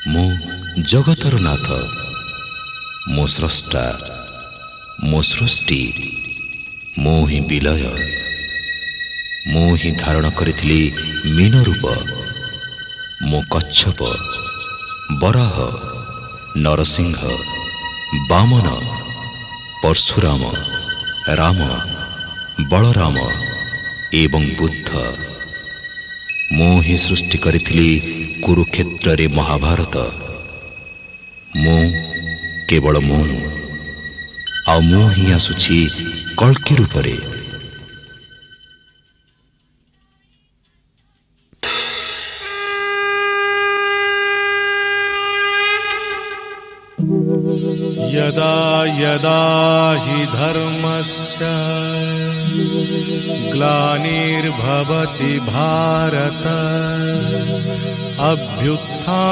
मो जगतर नाथ, मो स्रष्टा, मो सृष्टि, मो ही विलय। मो ही धारण करिथिली मीन रूप। मो कच्छप, बराह, नरसिंह, वामन, परशुराम, राम, बलराम एवं बुद्ध। मो ही सृष्टि करिथिली कुरुक्षेत्र रे महाभारत। मो केवल मो आ मो ही आसुछि कल्कि रूपरे। यदा यदा हि धर्मस्य ग्लानिर्भवति भारत अभ्युत्थानम्